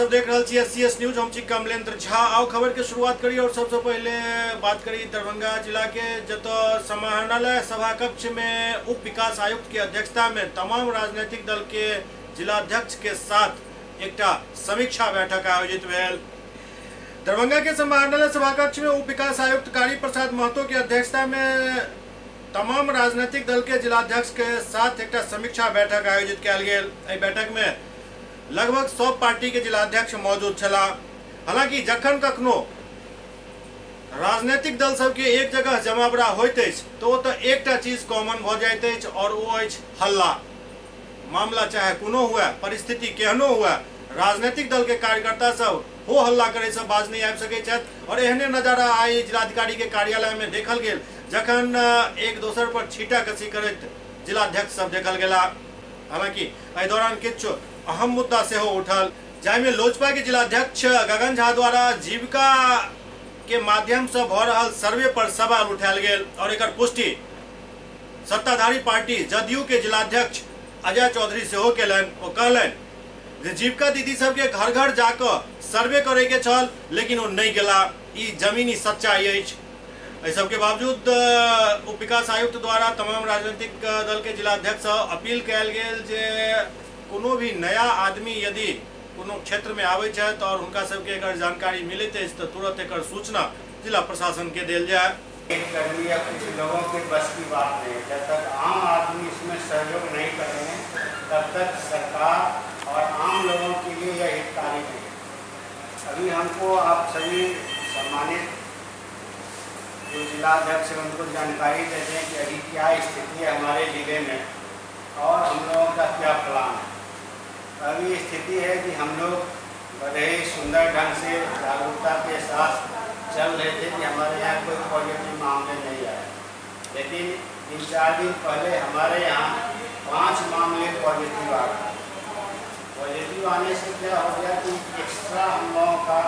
सब देख रहे छी SCS न्यूज। हम छी कमलेंद्र झा। आओ खबर के शुरुआत करी और सबसे पहले बात करी दरभंगा जिला के, जतो समाहरणालय सभा कक्ष में उप विकास आयुक्त की अध्यक्षता में तमाम राजनीतिक दल के जिलाध्यक्ष के साथ एक समीक्षा बैठक आयोजित भेल। दरभंगा के समाहरणालय सभा कक्ष में उप विकास आयुक्त कारी प्रसाद महतो की अध्यक्षता में तमाम राजनीतिक दल के जिलाध्यक्ष के साथ एक समीक्षा बैठक आयोजित कयल गेल। एहि बैठक में लगभग 100 पार्टी के जिलाध्यक्ष मौजूद छला। हालांकि जखन कखनो राजनीतिक दल सबके एक जगह जमावड़ा होइत अछि तो एकटा चीज कॉमन भ जाइत अछि और वो अछि हल्ला। मामला चाहे कोनो हुए, परिस्थिति केहनो हुए, राजनीतिक दल के कार्यकर्ता सब हो हल्ला करे से बाज नहीं आबि सकै छथि। और एहने नजारा आई जिलाधिकारी के कार्यालय में देखल गेल, जखन एक दोसर पर छीटा कसी करैत जिलाध्यक्ष सब देखल गेला। हालांकि एहि दौरान किछु अहम मुद्दा से हो उठल, जाहिमे लोजपा के जिलाध्यक्ष गगन झा द्वारा जीविका के माध्यम से भ रहल सर्वे पर सवाल उठायल गेल और एकर पुष्टि सत्ताधारी पार्टी जदयू के जिलाध्यक्ष अजय चौधरी से हो केलन। ओ कहलन जे जीविका दीदी सबके घर घर जाकर सर्वे करे के छल, लेकिन वो नहीं गेला। ई जमीनी सच्चाई अछि। एहि सबके बावजूद उप विकास आयुक्त द्वारा तमाम राजनीतिक दल के जिलाध्यक्ष अपील कयल गेल जे कोनो भी नया आदमी यदि कोनो क्षेत्र में आवे छथि और उनका सबके अगर जानकारी मिलत है तो तुरंत एक सूचना जिला प्रशासन के देल जाए। कर्मी या कुछ लोगों के बस की बात नहीं। जब तक आम आदमी इसमें सहयोग नहीं करेंगे तब तक सरकार और आम लोगों के लिए यह हितकारी नहीं। अभी हमको आप सभी सम्मानित जो जिलाध्यक्ष हैं उनको जानकारी देते हैं कि अभी क्या स्थिति है हमारे जिले में और हम लोगों का क्या प्लान है। अभी स्थिति है कि हम लोग बड़े ही सुंदर ढंग से जागरूकता के साथ चल रहे थे कि हमारे यहाँ कोई पॉजिटिव मामले नहीं आए, लेकिन 3-4 दिन पहले हमारे यहाँ 5 मामले पॉजिटिव आ गए। पॉजिटिव आने से क्या हो गया कि एक्स्ट्रा हम लोगों का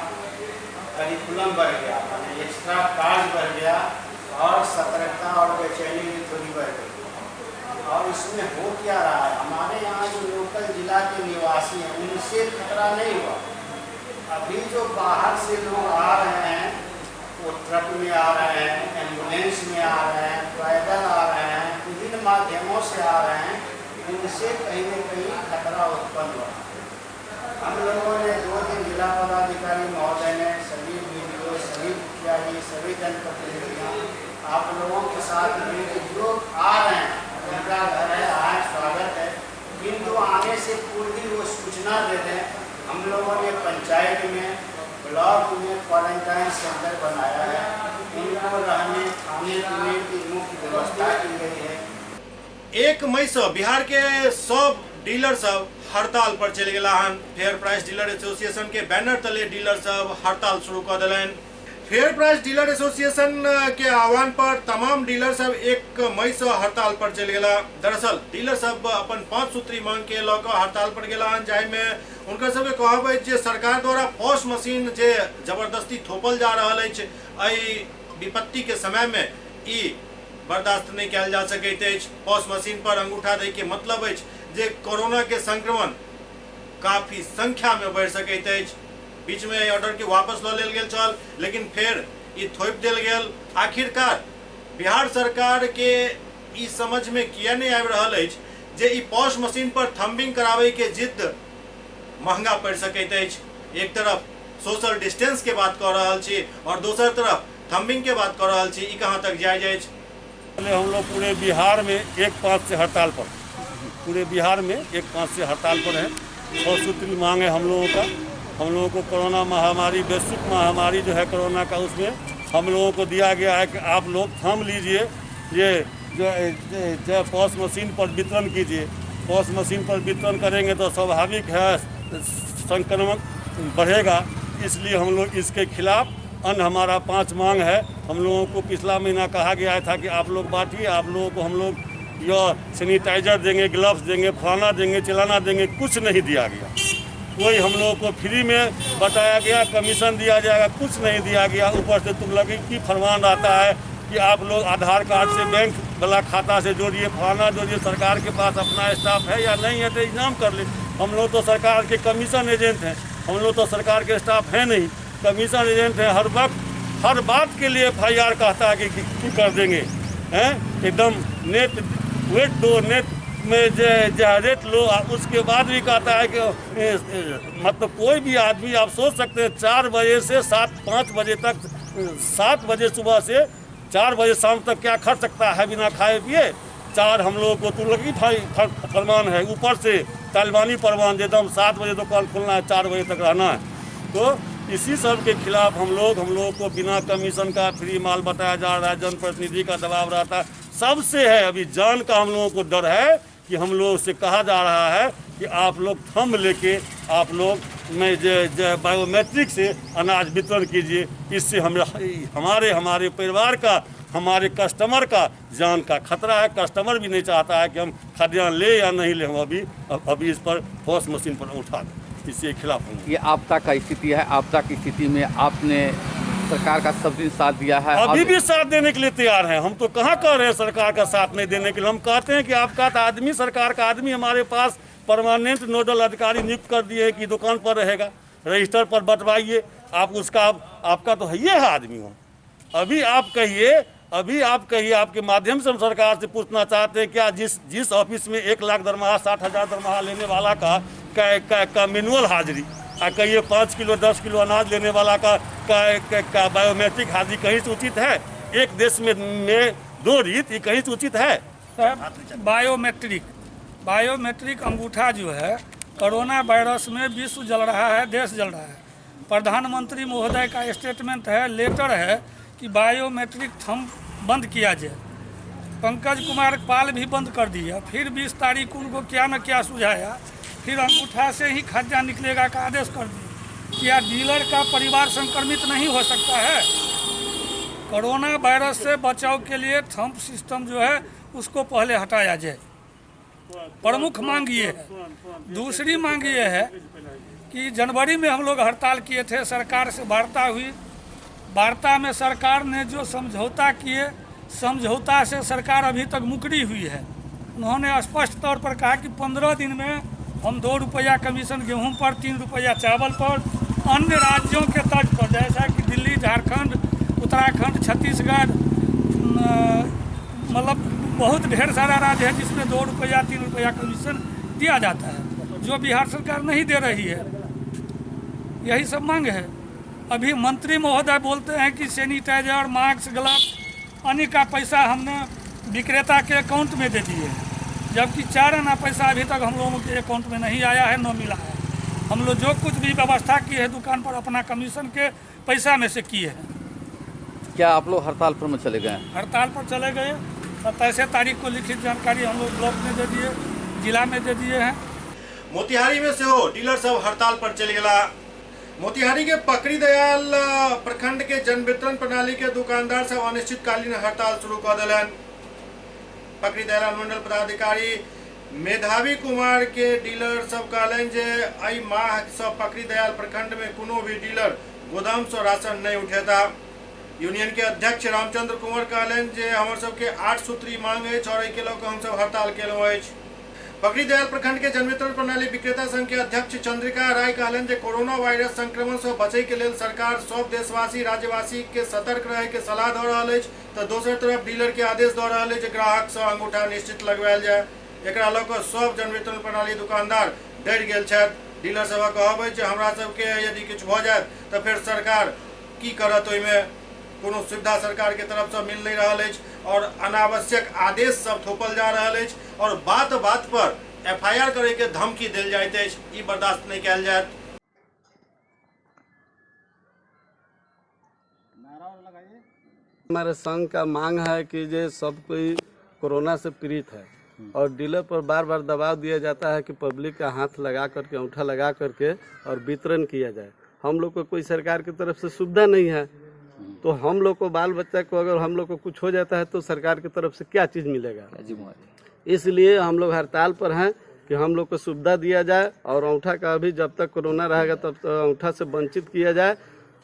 करिकुलम बढ़ गया, यानी एक्स्ट्रा कार्य बढ़ गया और सतर्कता और बेचैनी भी थोड़ी बढ़ गई। और इसमें हो क्या रहा है, हमारे यहाँ जो लोकल जिला के निवासी हैं उनसे खतरा नहीं हुआ। अभी जो बाहर से लोग आ रहे हैं वो ट्रक में आ रहे हैं, एम्बुलेंस में आ रहे हैं, पैदल आ रहे हैं, विभिन्न माध्यमों से आ रहे हैं, उनसे कहीं न कहीं खतरा उत्पन्न हुआ। हम लोगों ने 2 दिन जिला पदाधिकारी महोदय ने सभी वीडियो, सभी मुखिया जी, सभी जनप्रतिनिधियों आप लोगों के साथ मिलकर जो आ रहे हैं उनका घर है, आज स्वागत है, किंतु आने से पूर्व ही वो सूचना दे दें। हम लोगों ने पंचायत में, ब्लॉक में क्वारंटाइन सेंटर बनाया है, इनको रहने खाने पीने की मुख्य व्यवस्था की गई है। 1 मई से बिहार के सब डीलर सब हड़ताल पर चल गया हन। फेयर प्राइस डीलर एसोसिएशन के बैनर तले डीलर सब हड़ताल शुरू कर दिलन। फेयर प्राइस डीलर एसोसिएशन के आह्वान पर तमाम डीलर सब 1 मई से हड़ताल पर चल गया। दरअसल डीलर सब अपन 5 सूत्री मांग के लऽ कऽ हड़ताल पर गेला हन, जाहिमे उनका सबके कहब अछि जे सरकार द्वारा पॉस मशीन जे जबरदस्ती थोपल जा रहल अछि, एहि विपत्ति के समय में ई बर्दाश्त नहीं कयल जा सकैत अछि। पॉस मशीन पर अंगूठा दै के मतलब अछि जे कोरोना के संक्रमण काफी संख्या में बढ़ सकैत अछि। बीच में ऑर्डर के वापस लऽ लेल गेल छल, लेकिन फिर ई थोप देल गेल। आखिरकार बिहार सरकार के ई समझ में किया नहीं आबि रहल अछि जे ई पॉस मशीन पर थम्बिंग कराबै के जिद महंगा पड़ सकैत अछि। एक तरफ सोशल डिस्टेंस के बात कर रहल छी और दोसर तरफ थम्बिंग के बात कर रहल छी, ई कहाँ तक जायज अछि। हम लोग पूरे बिहार में 1-5 से हड़ताल पर, पूरे बिहार में 1-5 से हड़ताल पर है। 100 सूत्री मांग है हम लोगों का। हम लोगों को कोरोना महामारी, वैश्विक महामारी जो है कोरोना का, उसमें हम लोगों को दिया गया है कि आप लोग थाम लीजिए, ये जो पॉस मशीन पर वितरण कीजिए। पॉस मशीन पर वितरण करेंगे तो स्वाभाविक है संक्रमण बढ़ेगा, इसलिए हम लोग इसके खिलाफ अन्य हमारा 5 मांग है। हम लोगों को पिछला महीना कहा गया था कि आप लोग बांटिए, आप लोगों को हम लोग यह सैनिटाइजर देंगे, ग्लव्स देंगे, फलाना देंगे, चिलाना देंगे, कुछ नहीं दिया गया। कोई हम लोगों को फ्री में बताया गया कमीशन दिया जाएगा, कुछ नहीं दिया गया। ऊपर से तुगलकी की फरमान आता है कि आप लोग आधार कार्ड से बैंक वाला खाता से जोड़िए, फलाना जोड़िए। सरकार के पास अपना स्टाफ है या नहीं है तो एग्जाम कर ले। हम लोग तो सरकार के कमीशन एजेंट हैं, हम लोग तो सरकार के स्टाफ हैं नहीं, कमीशन एजेंट है। हर वक्त हर बात के लिए FIR कहता है कि कर देंगे, हैं एकदम नेट वेट दो, नेट में रेट लो। उसके बाद भी कहता है कि मतलब कोई भी आदमी, आप सोच सकते हैं 4 बजे से 5 बजे तक, 7 बजे सुबह से 4 बजे शाम तक क्या खा सकता है बिना खाए पिए। 4 हम लोगों को तुगलकी फरमान है, ऊपर से तालिबानी फरमान देता हम 7 बजे दुकान खोलना है, 4 बजे तक रहना है। तो इसी सब के खिलाफ हम लोगों को बिना कमीशन का फ्री माल बताया जा रहा है, जनप्रतिनिधि का दबाव रहता है। सबसे है अभी जान का हम लोगों को डर है कि हम लोग से कहा जा रहा है कि आप लोग थंब लेके आप लोग में बायोमेट्रिक से अनाज वितरण कीजिए। इससे हमारे परिवार का, हमारे कस्टमर का जान का खतरा है। कस्टमर भी नहीं चाहता है कि हम खाद्यान्न ले या नहीं ले, हम अभी इस पर ठोस मशीन पर उठा दें। इसके खिलाफ ये आपदा का स्थिति है। आपदा की स्थिति में आपने सरकार का सब दिन साथ दिया है, अभी भी साथ देने के लिए तैयार हैं। हम तो कहाँ कह रहे हैं सरकार का साथ नहीं देने के लिए। हम कहते हैं कि आपका आदमी, सरकार का आदमी हमारे पास परमानेंट नोडल अधिकारी नियुक्त कर दिए है कि दुकान पर रहेगा, रजिस्टर पर बंटवाइए आप उसका। आपका तो ये है आदमी हो। अभी आप कहिए, आपके माध्यम से हम सरकार से पूछना चाहते हैं, क्या जिस ऑफिस में 1 लाख दरमाहा, 60,000 दरमाहा लेने वाला का मैनुअल हाजिरी, कहिए 5 किलो 10 किलो अनाज लेने वाला का बायोमेट्रिक हाजिरी कहीं से उचित है? एक देश में 2 रीत, ये कहीं से उचित है? बायोमेट्रिक अंगूठा जो है, कोरोना वायरस में विश्व जल रहा है, देश जल रहा है। प्रधानमंत्री महोदय का स्टेटमेंट है, लेटर है कि बायोमेट्रिक थंब बंद किया जाए। पंकज कुमार पाल भी बंद कर दिया, फिर 20 तारीख को उनको क्या न क्या सुझाया, फिर अंगूठा से ही खाद्यान्न निकलेगा का आदेश कर दिया। क्या डीलर का परिवार संक्रमित नहीं हो सकता है? कोरोना वायरस से बचाव के लिए थंब सिस्टम जो है उसको पहले हटाया जाए, प्रमुख मांग ये है। दूसरी मांग ये है कि जनवरी में हम लोग हड़ताल किए थे, सरकार से वार्ता हुई। वार्ता में सरकार ने जो समझौता किए, समझौता से सरकार अभी तक मुकरी हुई है। उन्होंने स्पष्ट तौर पर कहा कि 15 दिन में हम 2 रुपया कमीशन गेहूं पर, 3 रुपया चावल पर, अन्य राज्यों के तर्ज पर, जैसा कि दिल्ली, झारखंड, उत्तराखंड, छत्तीसगढ़, मतलब बहुत ढेर सारा राज्य है जिसमें 2 रुपया 3 रुपया कमीशन दिया जाता है, जो बिहार सरकार नहीं दे रही है। यही सब मांग है। अभी मंत्री महोदय बोलते हैं कि सैनिटाइजर, मास्क, ग्लव्स अन्य का पैसा हमने विक्रेता के अकाउंट में दे दिए, जबकि 4 आना पैसा अभी तक हम लोगों के अकाउंट में नहीं आया है, न मिला है। हम लोग जो कुछ भी व्यवस्था की है दुकान पर अपना कमीशन के पैसा में से किए हैं। क्या आप लोग हड़ताल पर में चले गए? हड़ताल पर चले गए। 27 तारीख को लिखित जानकारी हम लोग ब्लॉक में दे दिए, जिला में दे दिए हैं। मोतिहारी में से हो डीलर सब हड़ताल पर चल गया। मोतिहारी के पकड़ी दयाल प्रखंड के जन वितरण प्रणाली के दुकानदार सब अनिश्चितकालीन हड़ताल शुरू कर दिलन। पकड़ी दयाल मंडल पदाधिकारी मेधावी कुमार के डीलर सब कहलन जे आई माह सब पकड़ी दयाल प्रखंड में कोनो भी डीलर गोदाम से राशन नहीं उठेता। यूनियन के अध्यक्ष रामचंद्र कुमार कहलन जे हमर सबके 8 सूत्री मांग है और एहि के लऽ कऽ हम सब हड़ताल केलहुँ अछि। पकड़ी दयाल प्रखंड के जन वितरण प्रणाली विक्रेता संघ के अध्यक्ष चंद्रिका राय कहलन जे कोरोना वायरस संक्रमण से बचै के लेल सरकार सब देशवासी राज्यवासी के सतर्क रहे के सलाह दऽ रहल अछि, तऽ दोसर तरफ डीलर के आदेश दऽ रहल अछि जे ग्राहक से अंगूठा निश्चित लगवायल जाय। एकरा लऽ कऽ सब जन वितरण प्रणाली दुकानदार डरि गेल छथि। डीलर सब कहब जे हमरा सबके यदि किछु भऽ जायत तऽ फेर सरकार की करत, ओहिमे कोनो सुविधा सरकार के तरफ से मिल नहीं रहा है और अनावश्यक आदेश सब थोपल जा रहा है और बात बात पर FIR करे के धमकी दिल जाइत है। ई बर्दाश्त नहीं कयल जायत। हमारे संघ का मांग है कि जे सब कोई कोरोना से पीड़ित है और डीलर पर बार बार दबाव दिया जाता है कि पब्लिक का हाथ लगा करके, अंगूठा लगा करके और वितरण किया जाए। हम लोग को कोई सरकार की तरफ से सुविधा नहीं है, तो हम लोग को बाल बच्चा को अगर हम लोग को कुछ हो जाता है तो सरकार की तरफ से क्या चीज़ मिलेगा। इसलिए हम लोग हड़ताल पर हैं कि हम लोग को सुविधा दिया जाए और अंगूठा का भी जब तक कोरोना रहेगा तब तक अंगूठा से वंचित किया जाए।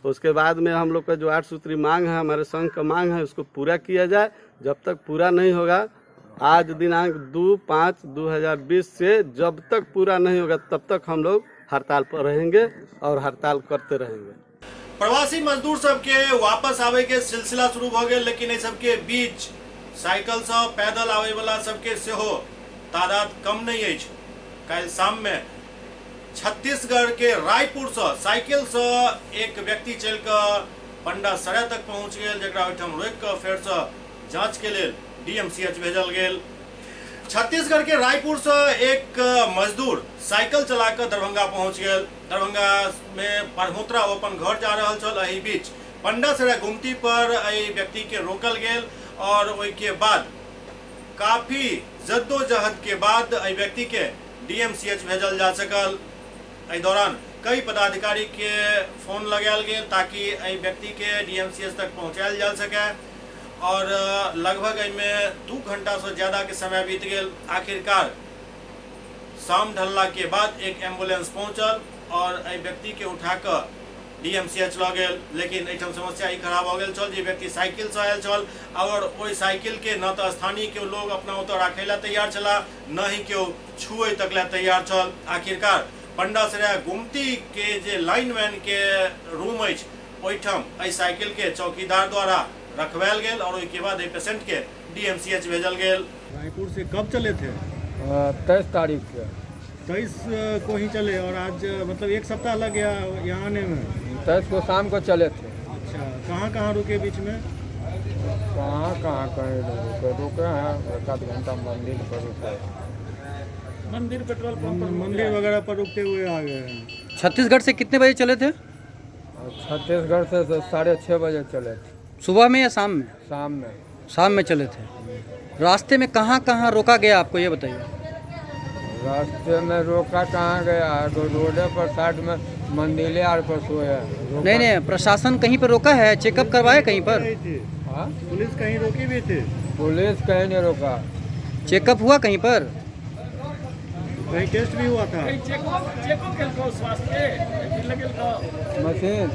उसके बाद में हम लोग का जो 8 सूत्री मांग है, हमारे संघ का मांग है, उसको पूरा किया जाए। जब तक पूरा नहीं होगा, आज दिनांक 2/5/2020 से जब तक पूरा नहीं होगा तब तक हम लोग हड़ताल पर रहेंगे और हड़ताल करते रहेंगे। प्रवासी मजदूर सबके वापस आवे के सिलसिला शुरू भ गेल, लेकिन एहि सबके बीच साइकिल से पैदल आवे वाला सबके सेहो तादाद कम नहीं अछि। काल्हि शाम में छत्तीसगढ़ के रायपुर से साइकिल से एक व्यक्ति चल कर पंडा सराय तक पहुंच गेल, जकरा ओहिठाम रोकि कऽ फेर से जांच के लेल DMCH भेजल गेल। छत्तीसगढ़ के रायपुर से एक मजदूर साइकिल चला कर दरभंगा पहुंच गेल। दरभंगा में परमुत्रा अपन घर जा रहल छल, एहि बीच पंडा सराय गुमती पर एहि व्यक्ति के रोकल गेल और ओहि के बाद काफी जद्दोजहद के बाद एहि व्यक्ति के DMCH भेजल जा सकल। एहि दौरान कई पदाधिकारी के फोन लगायल गेल ताकि एहि व्यक्ति के DMCH तक पहुंचायल जा सके और लगभग में 2 घंटा से ज्यादा के समय बीत गेल। आखिरकार शाम ढलला के बाद एक एम्बुलेंस पहुंचल और एहि व्यक्ति के उठाकर DMCH लऽ गेल। लेकिन एहिठाम समस्या ई खराब हो गेल छल जे व्यक्ति साइकिल से आयल छल और ओहि साइकिल के न तो स्थानीय के लोग अपना ओतऽ राखै ला तैयार छला, न ही केओ छुए तक ला तैयार छल। आखिरकार पंडा सराय गुमती के जे लाइनमैन के रूम अछि ओहिठाम एहि साइकिल के चौकीदार द्वारा रखवायल गेल और उसके बाद पेशेंट के DMCH भेजल गेल। रायपुर से कब चले थे? 23 तारीख के। 23 को ही चले और आज मतलब 1 सप्ताह लग गया यहाँ आने में। 23 को शाम को चले थे। अच्छा, कहाँ रुके बीच में? कहाँ कहीं रुके हैं, 1 घंटा मंदिर पर रुके, मंदिर पेट्रोल पंप पर, मंदिर वगैरह पर रुकते हुए आ गए हैं। छत्तीसगढ़ से कितने बजे चले थे? छत्तीसगढ़ से 6:30 बजे चले थे। सुबह में या शाम में? शाम में। शाम में चले थे। रास्ते में कहाँ कहाँ रोका गया आपको ये बताइए? रास्ते में रोका कहाँ गया है, तो रोडे पर साइड में मंदिर आर पर सोया। नहीं, प्रशासन कहीं पर रोका है? चेकअप करवाए कहीं पर? हाँ, पुलिस कहीं रोकी भी थी? पुलिस कहीं नहीं रोका। चेकअप हुआ कहीं पर? कहीं टेस्ट भी हुआ था? मशीन,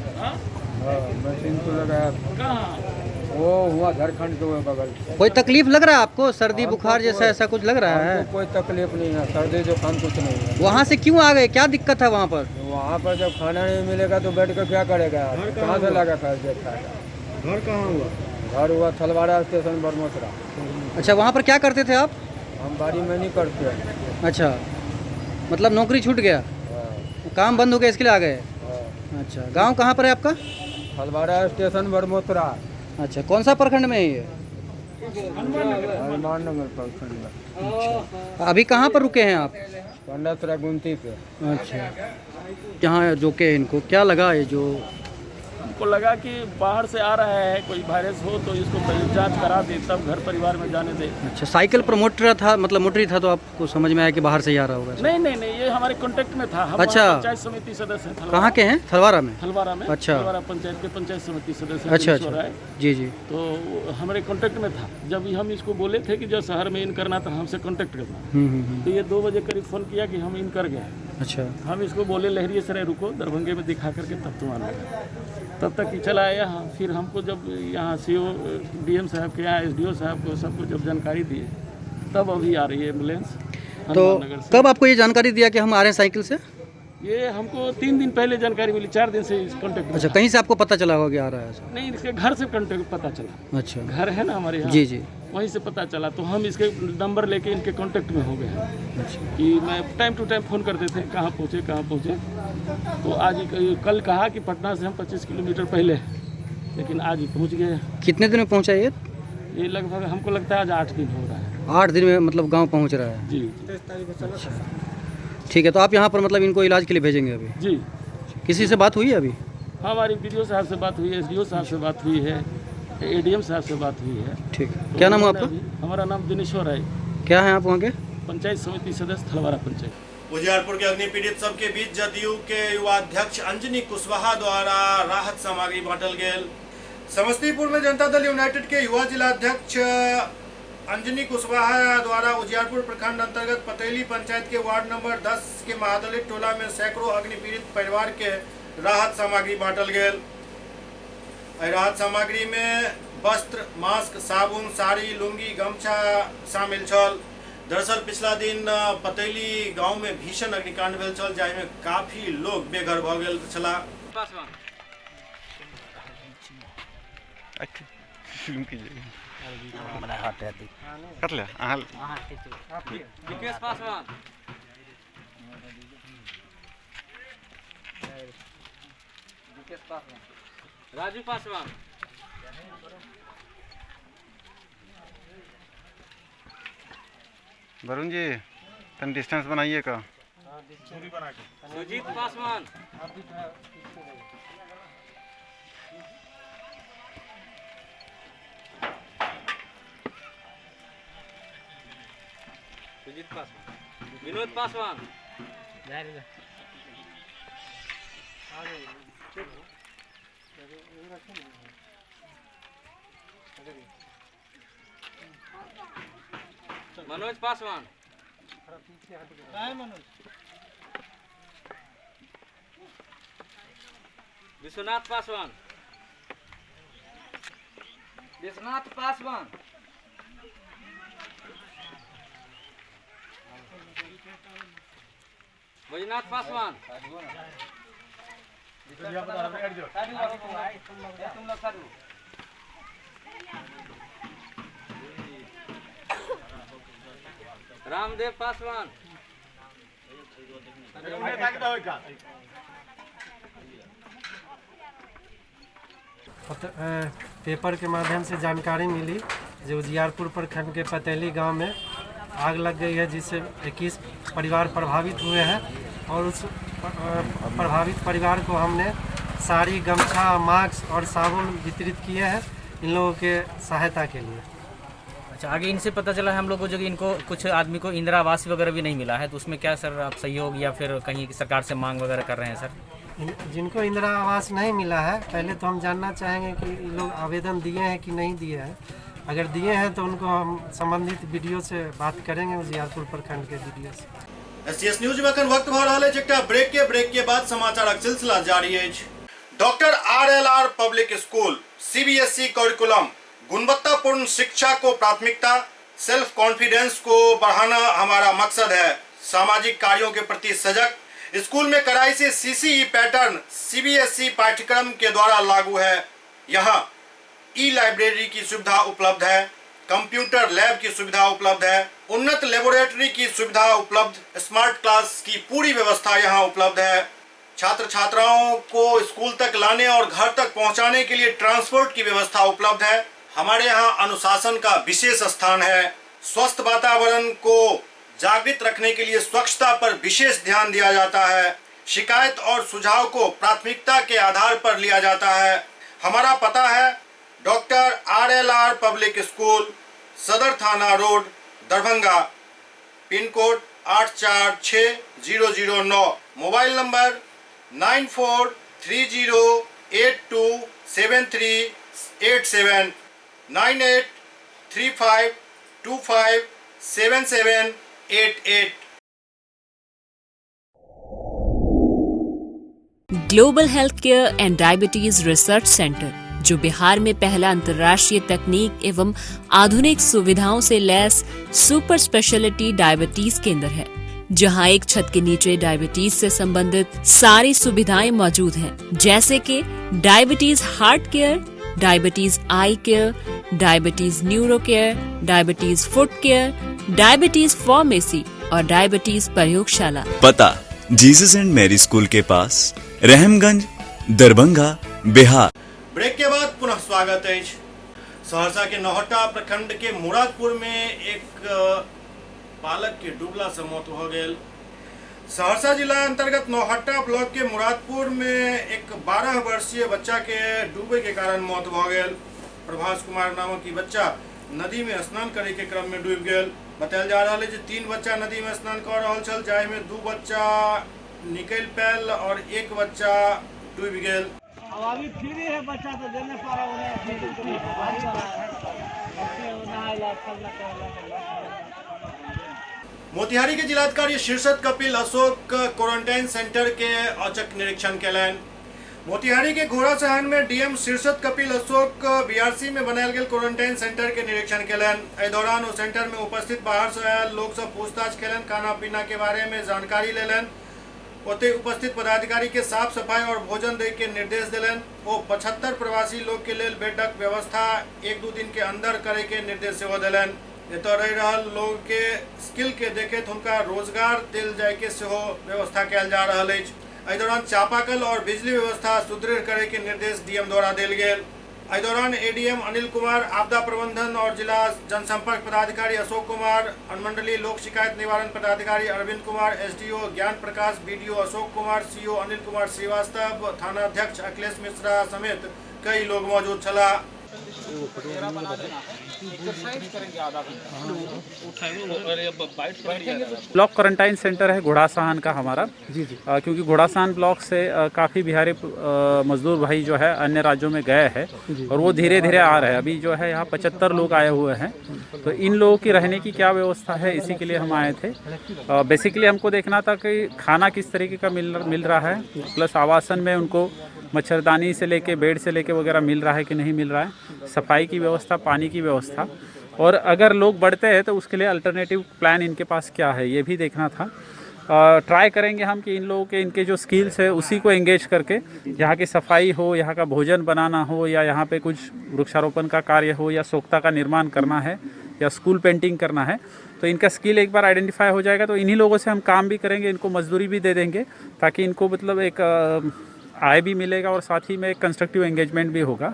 मशीन तो लगाया। वो हुआ झारखंड के बगल। कोई तकलीफ लग रहा है आपको? सर्दी बुखार जैसा ऐसा कुछ लग रहा है? कोई तकलीफ नहीं है, सर्दी जुकाम कुछ नहीं है। वहाँ से क्यों आ गए, क्या दिक्कत है वहाँ पर? वहाँ पर जब खाना नहीं मिलेगा तो बैठ कर क्या करेगा? कहाँ से लगा खा देखा? घर कहाँ हुआ? घर हुआ थलवाड़ा स्टेशन बरमोसरा। अच्छा, वहाँ पर क्या करते थे आप? हम बाड़ी में नहीं करते। अच्छा, मतलब नौकरी छूट गया, काम बंद हो गया, इसके लिए आ गए? अच्छा, गांव कहाँ पर है आपका? थलवाड़ा स्टेशन बरमोसरा। अच्छा, कौन सा प्रखंड में है ये? हनुमान नगर प्रखंड में। अच्छा, अभी कहाँ पर रुके हैं आप? पंडा सराय गुमती पे। अच्छा, यहाँ रोके इनको, क्या लगा है जो? हमको लगा कि बाहर से आ रहा है, कोई वायरस हो तो इसको पहले जांच करा दे तब घर परिवार में जाने दे। अच्छा, साइकिल पर मोटर था, मतलब मोटरी था, तो आपको समझ में आया कि बाहर से ही आ रहा होगा? नहीं, ये हमारे कांटेक्ट में था। हम अच्छा, पंचायत समिति सदस्य हैं। कहाँ के हैं? थलवाड़ा में? थलवाड़ा में। अच्छा, थलवाड़ा पंचायत के पंचायत समिति सदस्य। अच्छा, जी। तो हमारे कांटेक्ट में था। जब हम इसको बोले थे कि जब शहर में इन करना था हमसे कांटेक्ट करना, तो ये 2 बजे करीब फोन किया कि हम इन कर गए। अच्छा, हम इसको बोले लहरिया सराय रुको, दरभंगे में दिखा करके तब तुम आना। तब तक चला आया। फिर हमको जब यहाँ CO DM साहब के यहाँ SDO साहब को सबको जब जानकारी दिए तब अभी आ रही है एम्बुलेंस। तो कब आपको ये जानकारी दिया कि हम आ रहे हैं साइकिल से? ये हमको 3 दिन पहले जानकारी मिली, 4 दिन से इस कॉन्टेक्ट। अच्छा, कहीं से आपको पता चला होगा कि आ रहा है? नहीं, इसके घर से कॉन्टेक्ट पता चला। अच्छा, घर है ना हमारे यहाँ, जी, वहीं से पता चला। तो हम इसके नंबर लेके इनके कांटेक्ट में हो गए हैं। अच्छा, कि मैं टाइम टू टाइम फ़ोन करते थे कहाँ पहुँचे। तो आज कल कहा कि पटना से हम 25 किलोमीटर पहले, लेकिन आज ही पहुँच गए। कितने दिन में पहुँचा ये? ये लगभग हमको लगता है आज 8 दिन हो रहा है। 8 दिन में मतलब गाँव पहुँच रहा है? जी। अच्छा, ठीक है। तो आप यहाँ पर मतलब इनको इलाज के लिए भेजेंगे अभी? जी। किसी से बात हुई है अभी? हमारी BDO साहब से बात हुई है, SDO साहब से बात हुई है, ADM साहब से बात हुई है। ठीक है। क्या नाम है आपका? हमारा नाम दिनेश्वर है। क्या है आप वहाँ के? पंचायत समिति सदस्य, थलवाड़ा पंचायत। उजियारपुर के अग्नि पीड़ित सबके बीच जदयू के युवा अध्यक्ष अंजनी कुशवाहा द्वारा राहत सामग्री बांटल गेल। समस्तीपुर में जनता दल यूनाइटेड के युवा जिला अध्यक्ष अंजनी कुशवाहा द्वारा उजियारपुर प्रखंड अंतर्गत पतेली पंचायत के वार्ड नंबर 10 के महादलित टोला में सैकड़ों अग्नि पीड़ित परिवार के राहत सामग्री बांटल गेल। राहत सामग्री में वस्त्र, मास्क, साबुन, साड़ी, लुंगी, गमछा शामिल छल। दरअसल पिछला दिन पतेली गांव में भीषण अग्निकांड भेल छल, जाहि में काफी लोग बेघर भ गेल छला। फिल्म कीजिए कर ले विकेश पासवान, राजू पासवान, वरुण जी तन डिस्टेंस बनाइए का। सुजीत पासवान, विनोद पासवान, मनोज पासवान, विश्वनाथ पासवान, बैजनाथ पासवान, रामदेव पासवान, पेपर के माध्यम से जानकारी मिली जो उजियारपुर प्रखंड के पतेली गांव में आग लग गई है, जिससे 21 परिवार प्रभावित हुए हैं और उस प्रभावित परिवार को हमने साड़ी, गमछा, मास्क और साबुन वितरित किए हैं इन लोगों के सहायता के लिए। अच्छा, आगे इनसे पता चला है हम लोग को जो कि इनको कुछ आदमी को इंदिरा आवास वगैरह भी नहीं मिला है, तो उसमें क्या सर आप सहयोग या फिर कहीं सरकार से मांग वगैरह कर रहे हैं सर? जिनको इंदिरा आवास नहीं मिला है, पहले तो हम जानना चाहेंगे कि ये लोग आवेदन दिए हैं कि नहीं दिए हैं। अगर दिए हैं तो उनको हम संबंधित वीडियो से बात करेंगे, उजियारपुर प्रखंड के वीडियो से। एसटीएस न्यूज में अखन वक्त भ रहल अछि, ब्रेक के बाद समाचारक सिलसिला जारी अछि। Doctor RLR public school CBSE curriculum गुणवत्तापूर्ण शिक्षा को प्राथमिकता, सेल्फ कॉन्फिडेंस को बढ़ाना हमारा मकसद है। सामाजिक कार्यों के प्रति सजग, स्कूल में कड़ाई से CCE पैटर्न CBSE पाठ्यक्रम के द्वारा लागू है। यहाँ लाइब्रेरी की सुविधा उपलब्ध है, कंप्यूटर लैब की सुविधा उपलब्ध है, उन्नत लेबोरेटरी की सुविधा उपलब्ध, स्मार्ट क्लास की पूरी व्यवस्था यहाँ उपलब्ध है। छात्र छात्राओं को स्कूल तक लाने और घर तक पहुँचाने के लिए ट्रांसपोर्ट की व्यवस्था उपलब्ध है। हमारे यहाँ अनुशासन का विशेष स्थान है। स्वस्थ वातावरण को जागृत रखने के लिए स्वच्छता पर विशेष ध्यान दिया जाता है। शिकायत और सुझाव को प्राथमिकता के आधार पर लिया जाता है। हमारा पता है डॉक्टर RLR पब्लिक स्कूल, सदर थाना road, Darbhanga, pin code 846009, mobile number 9430827387, 9835257788। Global health care and diabetes research centre, जो बिहार में पहला अंतर्राष्ट्रीय तकनीक एवं आधुनिक सुविधाओं से लैस सुपर स्पेशलिटी डायबिटीज केंद्र है, जहां एक छत के नीचे डायबिटीज से संबंधित सारी सुविधाएं मौजूद हैं, जैसे कि diabetes heart care, diabetes eye care, diabetes neuro care, diabetes foot care, diabetes pharmacy और डायबिटीज प्रयोगशाला। पता जीसस एंड मैरी स्कूल के पास, रहमगंज, दरभंगा, बिहार। ब्रेक के बाद पुनः स्वागत है। सहरसा के नौहट्टा प्रखंड के मुरादपुर में एक बालक के डूबला से मौत हो गई। सहरसा जिला अंतर्गत नौहट्टा ब्लॉक के मुरादपुर में एक 12 वर्षीय बच्चा के डूबे के कारण मौत हो गई। प्रभास कुमार नामक की बच्चा नदी में स्नान करे के क्रम में डूब गया। बतायल जा रहा है कि 3 बच्चा नदी में स्नान कर रहा छल, जाहि में 2 बच्चा निकल पैल और 1 बच्चा डूब गया। अभी फ्री है बच्चा तो देने पड़ा मोतिहारी के जिलाधिकारी शीर्षद कपिल अशोक क्वारंटाइन सेंटर के औचक निरीक्षण कयलनि। मोतिहारी के घोड़ा सहन में डीएम शीर्षद कपिल अशोक बीआरसी में बनायल गेल क्वारंटाइन सेंटर के निरीक्षण केलन। एहि दौरान ओ सेंटर में उपस्थित बाहर से आयल लोग सब पूछताछ केलन, खाना पीना के बारे में जानकारी लेलन। ओते उपस्थित पदाधिकारी के साफ सफाई और भोजन दे के निर्देश दिलन। ओ 75 प्रवासी लोग के लेल बेडक व्यवस्था 1-2 दिन के अंदर करे के निर्देश सेहो दिलन। एतऽ रहि रहल लोग के स्किल के देखैत हुनका रोजगार देल जाय के सेहो व्यवस्था कयल जा रहल अछि। एहि दौरान चापाकल और बिजली व्यवस्था सुदृढ़ करे के निर्देश डीएम द्वारा देल गेल। एहि दौरान एडीएम अनिल कुमार, आपदा प्रबंधन और जिला जनसंपर्क पदाधिकारी अशोक कुमार, अनुमंडलीय लोक शिकायत निवारण पदाधिकारी अरविंद कुमार, एसडीओ ज्ञान प्रकाश, बीडीओ अशोक कुमार, सीओ अनिल कुमार श्रीवास्तव, थानाध्यक्ष अखिलेश मिश्रा समेत कई लोग मौजूद छला। ब्लॉक क्वारंटाइन सेंटर है घोड़ासहन का हमारा जी। क्योंकि घोड़ासहन ब्लॉक से काफ़ी बिहारी मजदूर भाई जो है अन्य राज्यों में गए हैं और वो धीरे धीरे आ रहे हैं। अभी जो है यहाँ 75 लोग आए हुए हैं, तो इन लोगों की रहने की क्या व्यवस्था है, इसी के लिए हम आए थे। बेसिकली हमको देखना था कि खाना किस तरीके का मिल रहा है, प्लस आवासन में उनको मच्छरदानी से लेके बेड से लेके वगैरह मिल रहा है कि नहीं मिल रहा है, सफाई की व्यवस्था, पानी की व्यवस्था, और अगर लोग बढ़ते हैं तो उसके लिए अल्टरनेटिव प्लान इनके पास क्या है ये भी देखना था। ट्राई करेंगे हम कि इन लोगों के इनके जो स्किल्स है उसी को एंगेज करके यहाँ की सफाई हो, यहाँ का भोजन बनाना हो, या यहाँ पे कुछ वृक्षारोपण का कार्य हो, या सोख्ता का निर्माण करना है, या स्कूल पेंटिंग करना है, तो इनका स्किल एक बार आइडेंटिफाई हो जाएगा तो इन्हीं लोगों से हम काम भी करेंगे, इनको मजदूरी भी दे देंगे ताकि इनको मतलब एक आय भी मिलेगा और साथ ही में एक कंस्ट्रक्टिव एंगेजमेंट भी होगा।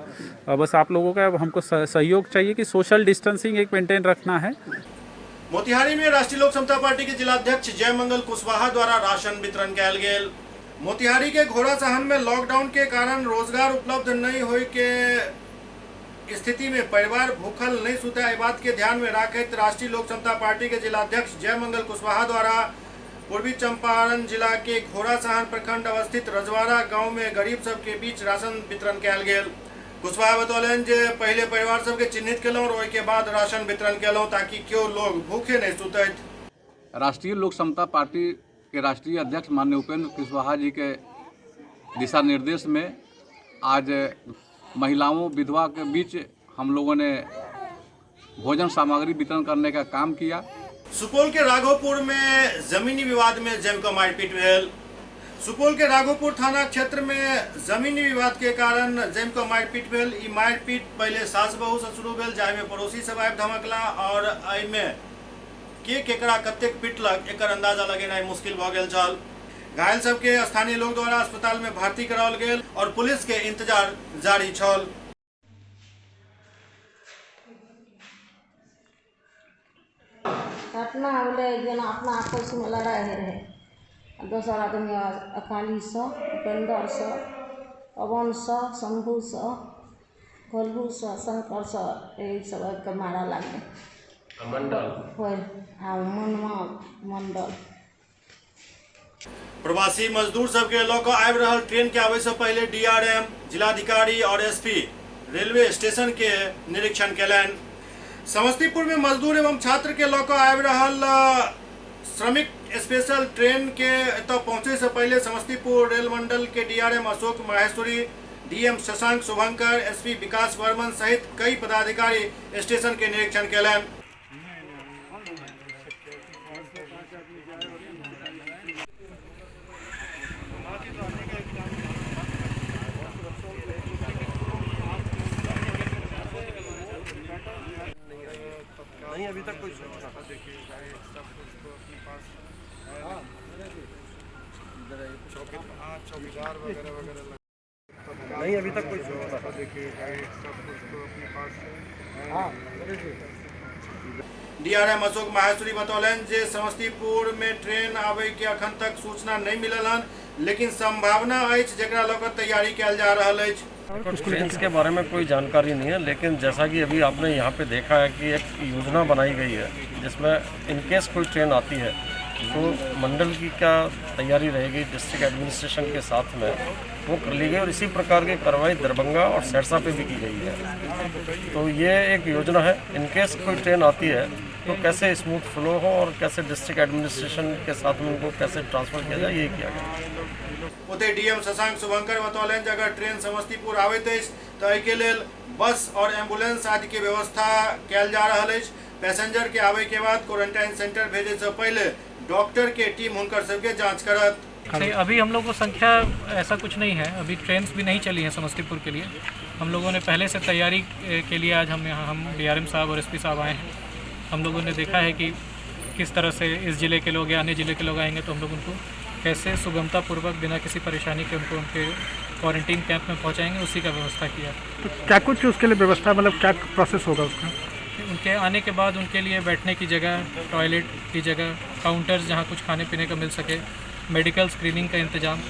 बस आप लोगों का हमको सहयोग चाहिए कि सोशल डिस्टेंसिंग एक मेंटेन रखना है। मोतिहारी में राष्ट्रीय लोक समता पार्टी के जिलाध्यक्ष जयमंगल कुशवाहा द्वारा राशन वितरण कयल गेल। मोतिहारी के घोड़ा सहन में लॉकडाउन के कारण रोजगार उपलब्ध नहीं होय के स्थिति में परिवार भूखल नहीं सुते, एहि बात के ध्यान में राखैत राष्ट्रीय लोक समता पार्टी के जिलाध्यक्ष जयमंगल कुशवाहा द्वारा पूर्वी चंपारण जिला के घोड़ा सहन प्रखंड अवस्थित रजवाड़ा गांव में गरीब सब के बीच राशन वितरण कयल गेल। कुशवाहा बतौलन जे पहले परिवार सबके चिन्हित केलहुँ और ओहिके बाद राशन वितरण केलहुँ ताकि क्यों लोग भूखे नहीं सुतैत। राष्ट्रीय लोक समता पार्टी के राष्ट्रीय अध्यक्ष माननीय उपेंद्र कुशवाहा जी के दिशा निर्देश में आज महिलाओं विधवा के बीच हम लोगों ने भोजन सामग्री वितरण करने का काम किया। सुपौल के राघोपुर में जमीनी विवाद में जमकर मारपीट भेल। सुपौल के राघोपुर थाना क्षेत्र में जमीनी विवाद के कारण जमकर मारपीट भेल। ई मारपीट पहले सास बहू से शुरू भेल, जाहि में पड़ोसी सब आबि धमकला और एहिमे के केकरा कतेक पिटलक एकर अंदाजा लगेनाइ मुश्किल भ गेल छल। घायल सबके स्थानीय लोग द्वारा अस्पताल में भर्ती कराओल गेल और पुलिस के इंतजार जारी छल। घटना होलै जेना अपना आपस में लड़ाई होइ रहै, दोसर आदमी अकालीसँ, उपेंद्रसँ, पवनसँ, शंभूसँ, गोलूसँ, शंकरसँ यही सब आबि कऽ मारऽ लागलै। मनवा मंडल प्रवासी मजदूर सबके लऽ कऽ आबि रहल ट्रेन के आबै से पहले डीआरएम, जिलाधिकारी और एसपी रेलवे स्टेशन के निरीक्षण केलनि। समस्तीपुर में मजदूर एवं छात्र के लऽ कऽ आबि रहल श्रमिक स्पेशल ट्रेन के एतऽ पहुंचे से पहले समस्तीपुर रेल मंडल के DRM Ashok Maheshwari, DM Shashank Shubhankar, SP विकास वर्मन सहित कई पदाधिकारी स्टेशन के निरीक्षण केलनि। नहीं अभी तक कोई सूचना देखिए सब कुछ तो अपने पास चौकीदार वगैरह वगैरह नहीं अभी तक कोई सूचना देखिए सब कुछ तो अपने पास। डीआरएम अशोक माहेश्वरी बतौलन जे समस्तीपुर में ट्रेन आवे के अखन तक सूचना नहीं मिलल हन, लेकिन संभावना अछि जेकरा लऽ कऽ तैयारी कयल जा रहल अछि। ट्रेन के बारे में कोई जानकारी नहीं है, लेकिन जैसा कि अभी आपने यहाँ पे देखा है कि एक योजना बनाई गई है जिसमें इनकेस कोई ट्रेन आती है तो मंडल की क्या तैयारी रहेगी डिस्ट्रिक्ट एडमिनिस्ट्रेशन के साथ में वो कर ली गई और इसी प्रकार की कार्रवाई दरभंगा और सहरसा पे भी की गई है। तो ये एक योजना है, इनकेस कोई ट्रेन आती है तो कैसे स्मूथ फ्लो हो और कैसे डिस्ट्रिक्ट एडमिनिस्ट्रेशन के साथ में उनको कैसे ट्रांसफर किया जाए, यही किया गया। ओते डीएम शशांक शुभंकर बतौलन जे अगर ट्रेन समस्तीपुर आबैत अछि तऽ एहिके लेल बस और एम्बुलेंस आदि के व्यवस्था कयल जा रहल अछि। पैसेंजर के आबे के बाद क्वारंटाइन सेंटर भेजे से पहले डॉक्टर के टीम हुनकर सबके जांच करत। अभी हम लोग को संख्या ऐसा कुछ नहीं है, अभी ट्रेन भी नहीं चली हैं समस्तीपुर के लिए। हम लोगों ने पहले से तैयारी के लिए आज हम डीआरएम साहब और एसपी साहब आए हैं। हम लोगों ने देखा है कि किस तरह से इस ज़िले के लोग या अन्य ज़िले के लोग आएंगे तो हम लोग उनको कैसे सुगमतापूर्वक बिना किसी परेशानी के उनको उनके क्वारंटीन कैंप में पहुंचाएंगे, उसी का व्यवस्था किया। तो क्या कुछ उसके लिए व्यवस्था, मतलब क्या प्रोसेस होगा उसका? उनके आने के बाद उनके लिए बैठने की जगह, टॉयलेट की जगह, काउंटर्स जहाँ कुछ खाने पीने का मिल सके, मेडिकल स्क्रीनिंग का इंतज़ाम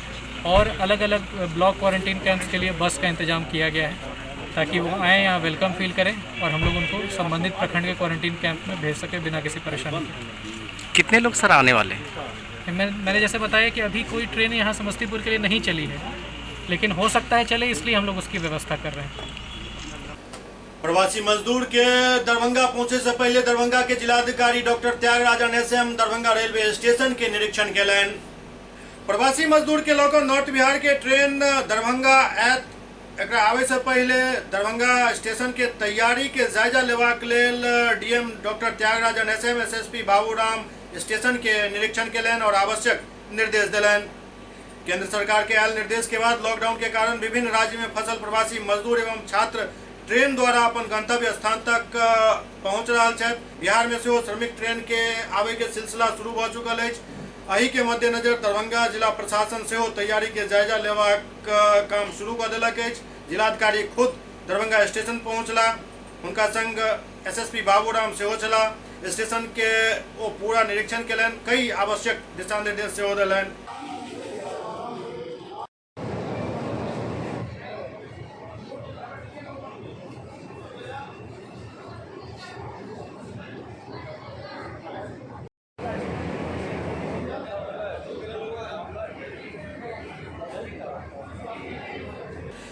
और अलग अलग ब्लॉक क्वारंटीन कैंप्स के लिए बस का इंतज़ाम किया गया है ताकि वो आएँ, यहाँ वेलकम फील करें और हम लोग उनको संबंधित प्रखंड के क्वारंटीन कैंप में भेज सकें बिना किसी परेशानी के। कितने लोग सर आने वाले हैं? मैंने जैसे बताया कि अभी कोई ट्रेन यहाँ समस्तीपुर के लिए नहीं चली है, लेकिन हो सकता है चले, इसलिए हम लोग उसकी व्यवस्था कर रहे हैं। प्रवासी मजदूर के दरभंगा पहुंचे से पहले दरभंगा के जिलाधिकारी doctor Tyagarajan SM Darbhanga railway station के निरीक्षण केलनि। प्रवासी मजदूर के लऽ कऽ नॉर्थ बिहार के ट्रेन दरभंगा आयत। एकरा आवे से पहले दरभंगा स्टेशन के तैयारी के जायजा लेबाक लेल DM doctor Tyagarajan SM SSP Baburam station के निरीक्षण केलनि और आवश्यक निर्देश दिलनि। केंद्र सरकार के आयल निर्देश के बाद लॉकडाउन के कारण विभिन्न राज्य में फंसल प्रवासी मजदूर एवं छात्र ट्रेन द्वारा अपन गंतव्य स्थान तक पहुंच रहा है। बिहार में से श्रमिक ट्रेन के आवे के सिलसिला शुरू हो चुकल है। एही के मद्देनजर दरभंगा जिला प्रशासन से तैयारी के जायजा लेबाक काम शुरू कर देलक है। जिलाधिकारी खुद दरभंगा स्टेशन पहुंचला, उनका संग एसएसपी बाबूराम सेहो छला। स्टेशन के वो पूरा निरीक्षण केलनि, कई आवश्यक दिशा निर्देश सेहो देलनि।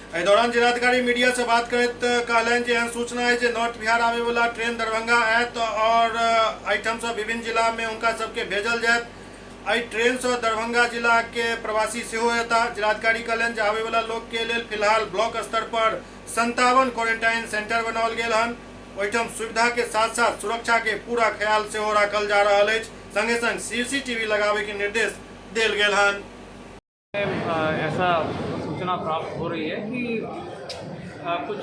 एहि दौरान जिलाधिकारी मीडिया से बात करत कहलनि जे एहन सूचना है जे नॉर्थ बिहार आवे वाला ट्रेन दरभंगा आयत और आइटम से विभिन्न जिला में उनका सबके भेजल जायत। एहि ट्रेन से दरभंगा जिला के प्रवासी सेहो एता। जिलाधिकारी कहलनि जे आवे वाला लोग के लेल फिलहाल ब्लॉक स्तर पर 57 क्वारंटाइन सेंटर बनाओल गेल हन। ओहिठाम सुविधा के साथ साथ सुरक्षा के पूरा ख्याल सेहो राखल जा रहल अछि। संगे संग सीसीटीवी लगावे के निर्देश देल गेल हन। ऐसा सूचना प्राप्त हो रही है कि कुछ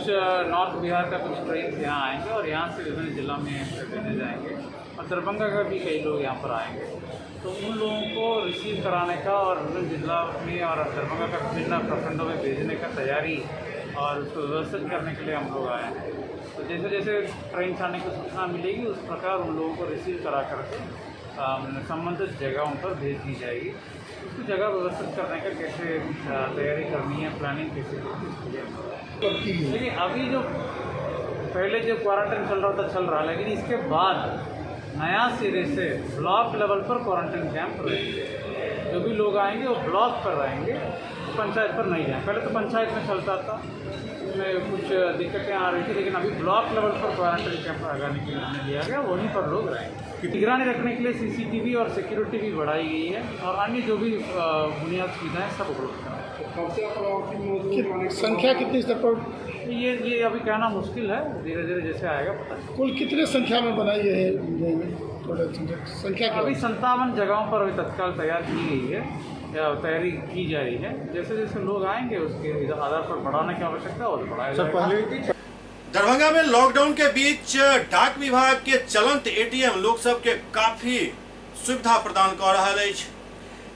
नॉर्थ बिहार का कुछ ट्रेन यहाँ आएंगे और यहाँ से विभिन्न जिला में भेजे जाएंगे और दरभंगा का भी कई लोग यहाँ पर आएंगे। तो उन लोगों को रिसीव कराने का और विभिन्न जिला में और दरभंगा का विभिन्न प्रखंडों में भेजने का तैयारी और उसको व्यवस्थित करने के लिए हम लोग आए हैं। तो जैसे जैसे ट्रेन आने की सूचना मिलेगी उस प्रकार उन लोगों को रिसीव करा करके संबंधित जगहों पर भेज दी जाएगी। उसकी जगह व्यवस्थित करने का कैसे तैयारी करनी है, प्लानिंग कैसे होगी। लेकिन अभी जो पहले जो क्वारंटाइन चल रहा था चल रहा, लेकिन इसके बाद नया सिरे से ब्लॉक लेवल पर क्वारंटाइन कैंप रहेंगे। जो भी लोग आएंगे वो ब्लॉक पर रहेंगे, पंचायत पर नहीं जाएंगे। पहले तो पंचायत में चलता था, उसमें कुछ दिक्कतें आ रही थी, लेकिन अभी ब्लॉक लेवल पर क्वारंटाइन कैंप लगाने के लिए दिया गया, वहीं पर लोग रहेंगे। निगरानी रखने के लिए सीसीटीवी और सिक्योरिटी भी बढ़ाई गई है और अन्य जो भी बुनियाद सुविधाएं सब उपलब्ध हैं। संख्या कितनी स्तर पर? ये अभी कहना मुश्किल है, धीरे धीरे जैसे आएगा पता। कुल कितने संख्या में बनाई है संख्या? अभी 57 जगहों पर अभी तत्काल तैयार की गई है या तैयारी की जा रही है। जैसे जैसे लोग आएंगे उसके आधार पर बढ़ाने की आवश्यकता और बढ़ाया जाएगा। दरभंगा में लॉकडाउन के बीच डाक विभाग के चलंत एटीएम लोग सब के काफी सुविधा प्रदान कर रहा है।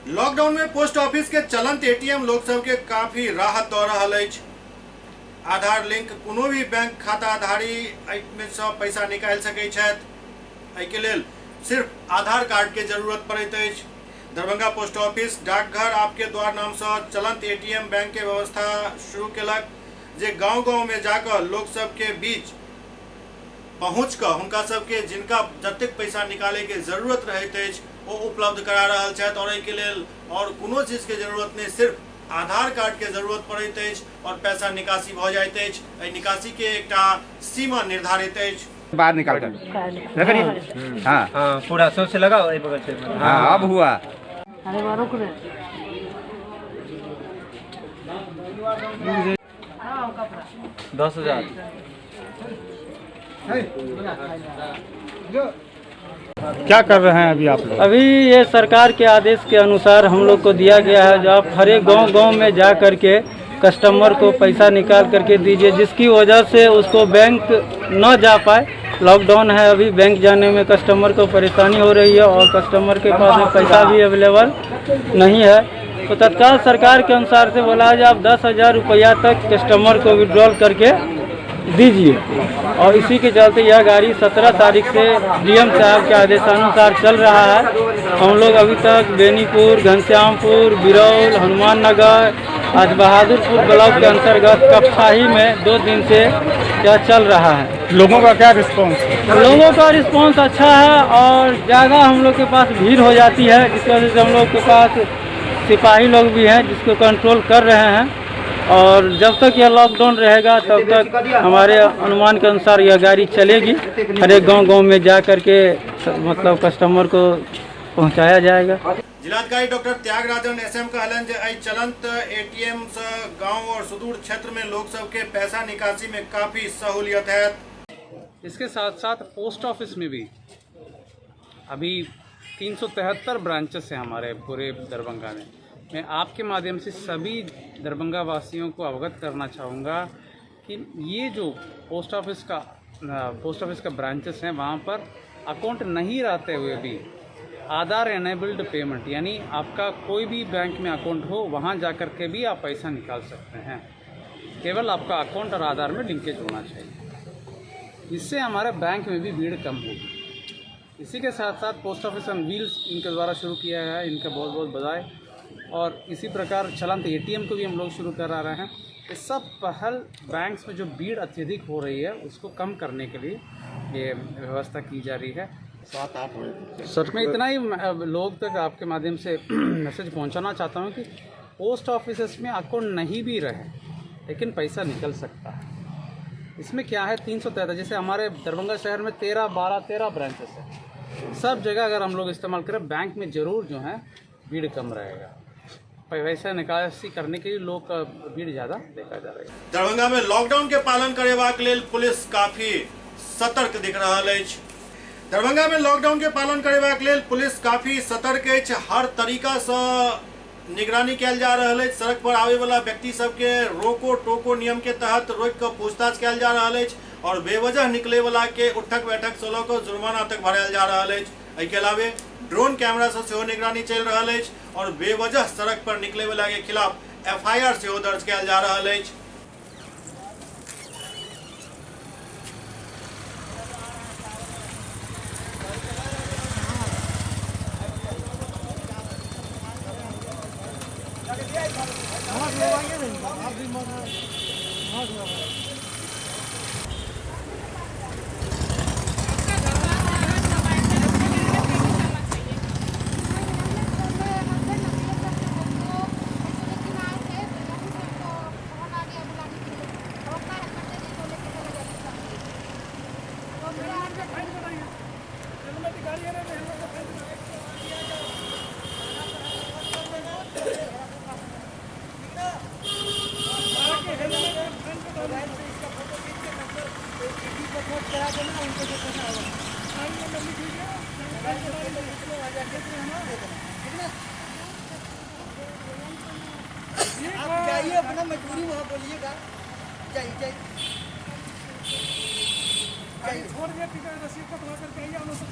लॉकडाउन में पोस्ट ऑफिस के चलंत एटीएम लोग सब के काफी राहत दे रहा है। आधार लिंक कोनो भी बैंक खाताधारी में से पैसा निकाल सके छथि। के लेल सिर्फ आधार कार्ड के जरूरत पड़ैत अछि। दरभंगा पोस्ट ऑफिस डाकघर आपके द्वार नाम से चलंत एटीएम बैंक के व्यवस्था शुरू केलक, जे गांव-गांव में जाकर लोग सब के बीच पहुँच कर उनका सबके जिनका जतेक पैसा निकाले के जरूरत रहैत अछि वो उपलब्ध करा रहल छथि। और के लेल और कोनो चीज के जरूरत नहीं, सिर्फ आधार कार्ड के जरूरत पड़ैत अछि और पैसा निकासी भ जाइत अछि। निकासी के एकटा सीमा निर्धारित अछि। बाहर निकाल कर लगा नहीं। हाँ पूरा सोच से लगाओ एक बगल से। हाँ अब हुआ। अरे बार रुक रे 10,000। क्या कर रहे हैं अभी आप लोग? अभी ये सरकार के आदेश के अनुसार हम लोग को दिया गया है, जो आप हर एक गांव में जा करके कस्टमर को पैसा निकाल करके दीजिए, जिसकी वजह से उसको बैंक न जा पाए। लॉकडाउन है, अभी बैंक जाने में कस्टमर को परेशानी हो रही है और कस्टमर के पास में पैसा भी अवेलेबल नहीं है। तो तत्काल सरकार के अनुसार से बोला है आप 10,000 रुपया तक कस्टमर को विड्रॉल करके दीजिए। और इसी के चलते यह गाड़ी 17 तारीख से डीएम साहब के आदेशानुसार चल रहा है। हम लोग अभी तक बेनीपुर, घनश्यामपुर, बिरौल, हनुमान नगर, आज बहादुरपुर ब्लॉक के अंतर्गत कपसाही में 2 दिन से यह चल रहा है। लोगों का क्या रिस्पांस? लोगों का रिस्पांस अच्छा है और ज़्यादा हम लोग के पास भीड़ हो जाती है, जिस वजह से हम लोग के पास सिपाही लोग भी हैं जिसको कंट्रोल कर रहे हैं। और जब तक यह लॉकडाउन रहेगा तब तक हमारे अनुमान के अनुसार यह गाड़ी चलेगी। हर एक गांव में जा करके मतलब कस्टमर को पहुंचाया जाएगा। जिलाधिकारी डॉक्टर त्यागराजन एसएम कहलन जे एहि चलंत एटीएम से गांव और सुदूर क्षेत्र में लोग सब के पैसा निकासी में काफी सहूलियत है। इसके साथ साथ पोस्ट ऑफिस में भी अभी 373 ब्रांचेस हैं हमारे पूरे दरभंगा में। मैं आपके माध्यम से सभी दरभंगा वासियों को अवगत करना चाहूँगा कि ये जो पोस्ट ऑफिस का ब्रांचेस हैं, वहाँ पर अकाउंट नहीं रहते हुए भी आधार एनेबल्ड पेमेंट, यानी आपका कोई भी बैंक में अकाउंट हो, वहाँ जा कर के भी आप पैसा निकाल सकते हैं। केवल आपका अकाउंट और आधार में लिंकेज होना चाहिए। इससे हमारे बैंक में भी भीड़ कम होगी। इसी के साथ साथ पोस्ट ऑफिस ऑन व्हील्स इनके द्वारा शुरू किया है, इनका बहुत बहुत बधाई। और इसी प्रकार चलंत एटीएम को भी हम लोग शुरू करा रहे हैं। ये सब पहल बैंक्स में जो भीड़ अत्यधिक हो रही है उसको कम करने के लिए ये व्यवस्था की जा रही है। सच में इतना ही लोग तक आपके माध्यम से मैसेज पहुंचाना चाहता हूं कि पोस्ट ऑफिस में अकाउंट नहीं भी रहे लेकिन पैसा निकल सकता है। इसमें क्या है 373, जैसे हमारे दरभंगा शहर में 13 ब्रांचेस है। सब जगह अगर हम लोग इस्तेमाल करें बैंक में ज़रूर जो है भीड़ कम रहेगा। पैसा निकासी करने के लिए लोग का भीड़ ज़्यादा देखा जा रहा है। दरभंगा में लॉकडाउन के पालन करेबाक लेल पुलिस काफी सतर्क दिख रहा है। दरभंगा में लॉकडाउन के पालन करेबाक लेल पुलिस काफी सतर्क है। हर तरीका से निगरानी कैल जा रहा है। सड़क पर आवे वाला व्यक्ति सबके रोको टोको नियम के तहत रोक कर पूछताछ कैल जा रहा है और बेवजह निकले वाला के उठक बैठक से लऽ जुर्माना तक भरायल जा रहा है। एहिके अलावे ड्रोन कैमरा से सेहो निगरानी चल रहा है और बेवजह सड़क पर निकले वाला के खिलाफ एफआईआर सेहो दर्ज कैल जा रहा है। आप जाइए अपना मजबूरी वहाँ बोलिएगा। जाइए छोड़ दिया टिकट रसीद को बना करके आइए हम सब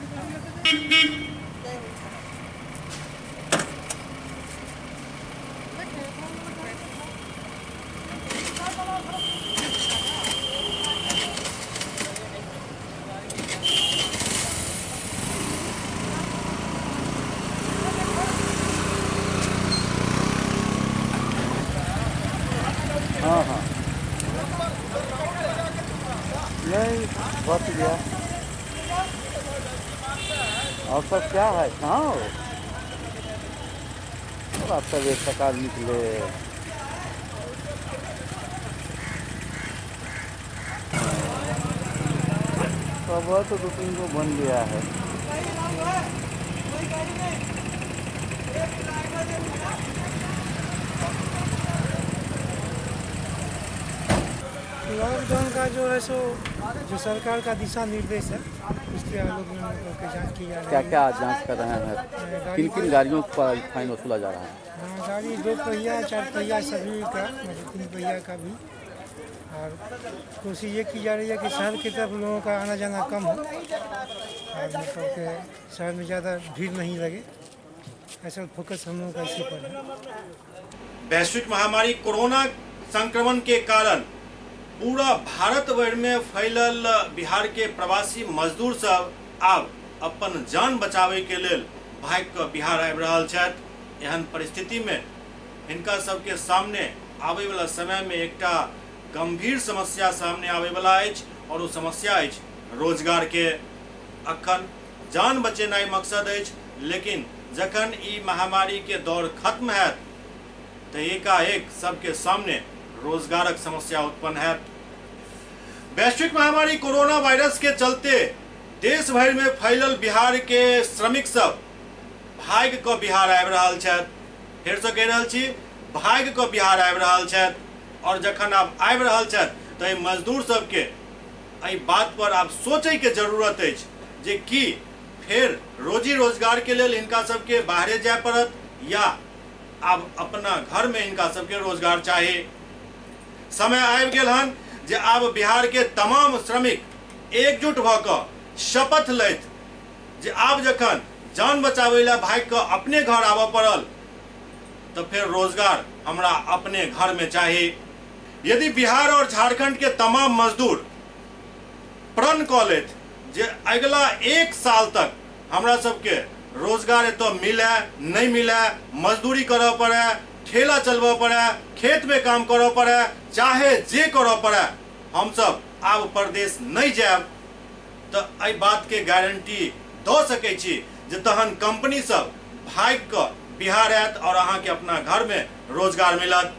हाँ हाँ नहीं बच गया। और सब क्या है कहाँ हो? थोड़ा तबीयत सकाल निकले। सुबह तो 2-3 को बन गया है। लॉकडाउन का जो है सो जो सरकार का दिशा निर्देश है उसके आलोक में जाँच की जा रही है। क्या क्या जांच कर रहे हैं? किन किन गाड़ियों पर फाइन वसूला जा रहा है? हाँ, गाड़ी 2 पहिया 4 पहिया सभी का, मतलब 3 पहिया का भी। और कोशिश ये की जा रही है कि शहर की तरफ लोगों का आना जाना कम हो और मतलब के शहर में ज़्यादा भीड़ नहीं लगे, ऐसा फोकस हम लोगों का इसी पर है। वैश्विक महामारी कोरोना संक्रमण के कारण पूरा भारत भर में फैलल बिहार के प्रवासी मजदूर सब अब अपन जान बचावे के लेल भाग के बिहार आबि रहल छथि। एहन परिस्थिति में इनका सबके सामने आवे वाला समय में एकटा गंभीर समस्या सामने आवे वाला अछि और वो समस्या अछि रोजगार के। अखन जान बचेनाइ मकसद अछि, लेकिन जखन ई महामारी के दौर खत्म हैत तो एकाएक सबके सामने रोजगारक समस्या उत्पन्न है। वैश्विक महामारी कोरोना वायरस के चलते देश भर में फैलल बिहार के श्रमिक सब भाग के बिहार आबि रहल छथि। फिर से कह रहल छी, भाग के बिहार आबि रहल छथि और जखन आब आबि रहल छथि तो मजदूर सबके एहि बात पर आब सोचै के जरूरत अछि जे कि फिर रोजी रोजगार के लेल इनका सबके बाहरे जाय पड़त या अब अपना घर में इनका सबके रोजगार चाहिए। समय आबि गेल हन जे आब बिहार के तमाम श्रमिक एकजुट भ क शपथ लैत जे आब जखन जान बचाबै ला भाग के अपने घर आबऽ पड़ल तो फिर रोजगार हमरा अपने घर में चाहिए। यदि बिहार और झारखंड के तमाम मजदूर प्रण क लेत जे अगला 1 साल तक हमरा सबके रोजगार एतो मिले नहीं मिले, मजदूरी करऽ पड़े, ठेला चलबऽ पड़े, खेत में काम करऽ पड़े, चाहे जे करऽ पड़े, हम सब आब प्रदेश नहीं जायब तो एहि बात के गारंटी दऽ सकै छी जे तहन कंपनी सब भाग के बिहार आयत और अहाँ के अपना घर में रोजगार मिलत।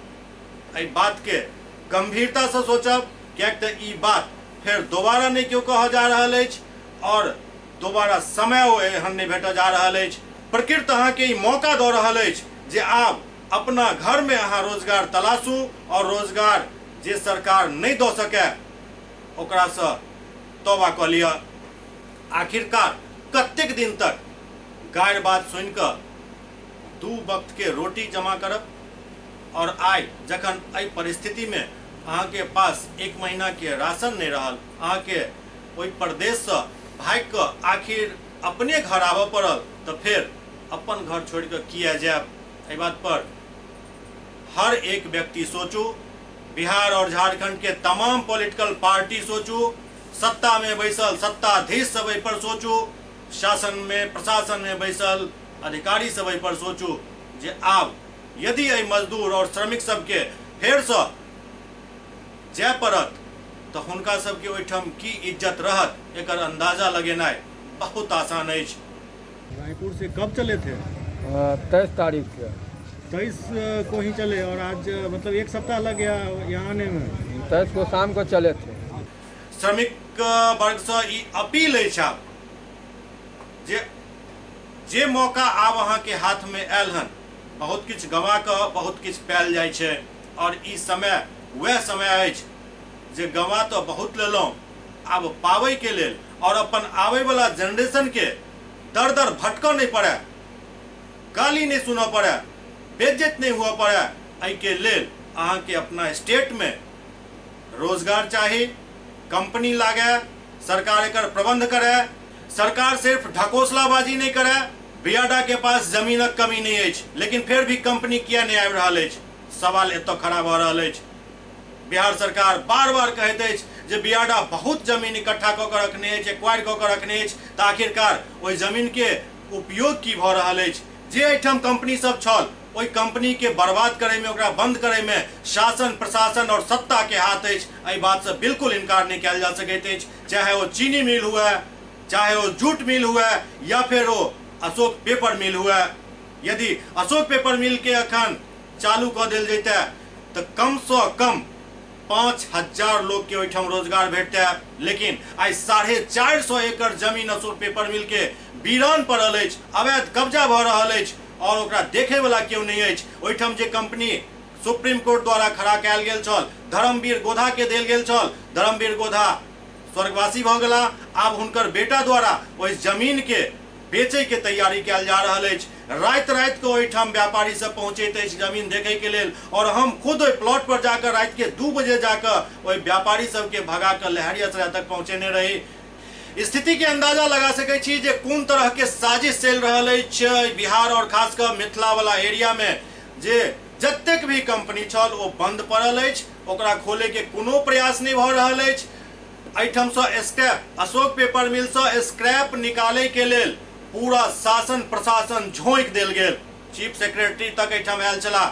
एहि बात के गंभीरता से सोचब, कियाक तऽ ई बात फिर दोबारा नहीं क्यों कहा जा रहल अछि और दोबारा समय एहन नहीं भेट जा रहल अछि। प्रकृति अहाँ के ई मौका दऽ रहल अछि जे आप अपना घर में अहाँ रोजगार तलाशू और रोजगार जे सरकार नहीं दऽ सके ओकरा से तौबा कऽ लिअ। आखिरकार कतेक दिन तक गारि बात सुनि कऽ 2 वक्त के रोटी जमा करब और आइ जखन एहि परिस्थिति में अहाँ के पास 1 महीना के राशन नहीं रहल, अहाँ के ओहि प्रदेश से भाग के आखिर अपने घर आबऽ पड़ल तो फिर अपन घर छोड़ के किया जायब। एहि बात पर हर एक व्यक्ति सोचू, बिहार और झारखंड के तमाम पॉलिटिकल पार्टी सोचू, सत्ता में बैसल सत्ताधीश सब एहि पर सोचू, शासन में प्रशासन में बैसल अधिकारी सब एहि पर सोचू जे आब यदि एहि मजदूर और श्रमिक सबके फेर से जाय पड़त तो हुनका सबके ओहिठाम की इज्जत रहत एकर अंदाजा लगेनाइ बहुत आसान अछि। रायपुर से कब चले थे? 23 तारीख के। 23 को ही चले और आज मतलब 1 सप्ताह लग गया यहाँ आने में। 23 को शाम को चले थे। श्रमिक वर्ग से ई अपील अछि आब जे मौका आब अहाँ के हाथ में आयल हन, बहुत किछ गवा कऽ बहुत किछ पायल जाइ छै और ई समय वह समय अछि जे गवा तो बहुत लेलहुँ, आब पाबै के लेल और अपन आबै वाला जनरेशन के दर दर भटकऽ नहीं पड़े, गाली नहीं सुनऽ पड़े, बेइज्जत नहीं हुआ पड़े, एहि के लेल अहाँ के अपना स्टेट में रोजगार चाहिए, कंपनी लागे, सरकार एकर प्रबंध करे, सरकार सिर्फ ढकोसलाबाजी नहीं करे। बियाडा के पास जमीनक कमी नहीं अछि लेकिन फिर भी कंपनी किया नहीं आबि रहल अछि, सवाल एतऽ खड़ा भऽ रहल अछि। बिहार सरकार बार बार कहैत अछि जे बियाडा बहुत जमीन इकट्ठा कऽ के रखने अछि, एक्वायर कऽ के रखने अछि, तऽ आखिरकार ओहि जमीन के उपयोग की भऽ रहल अछि? जे एहिठाम कंपनी सब छल ओहि कंपनी के बर्बाद करे में, ओकरा बंद करे में शासन प्रशासन और सत्ता के हाथ अछि। एहि बात से बिल्कुल इनकार नहीं कयल जा सकैत अछि, चाहे वो चीनी मिल हुए, चाहे वो जूट मिल हुए या फिर वो अशोक पेपर मिल हुए। यदि अशोक पेपर मिल के अखन चालू कऽ देल जैते तो कम से कम 5000 लोग के ओहिठाम रोजगार भेटते। लेकिन आई 450 एकड़ जमीन असुर पेपर मिल के वीरान पड़ल अछि, अवैध कब्जा भ रहल अछि और ओकरा देखे वाला केओ नहीं अछि। ओहिठाम जे कंपनी सुप्रीम कोर्ट द्वारा खड़ा कयल गेल छल, धर्मवीर गोधा के देल गेल छल, धर्मवीर गोधा स्वर्गवासी भ गेला। आब हुनकर बेटा द्वारा ओहि जमीन के बेचे के तैयारी कयल जा रहल अछि। रात रात के ओहिठाम व्यापारी सब पहुंचैत अछि जमीन देखे के लेल, और हम खुद ओहि प्लॉट पर जाकर रात के 2 बजे जाकर ओहि व्यापारी सब के भगा कर लहरियासराय तक पहुंचेने रही। स्थिति के अंदाजा लगा सकै छी जे कोन तरह के साजिश चल रहल अछि बिहार और खासकर मिथिला वाला एरिया में। जे जतेक भी कंपनी छल ओ बंद पड़ल अछि, ओकरा खोले के कोनो प्रयास नहीं भ रहल अछि। एहिठाम से स्क्रैप अशोक पेपर मिल से स्क्रैप निकाले के लेल पूरा शासन प्रशासन झोंक देल गेल। चीफ सेक्रेटरी तक एहिठाम आयल छला,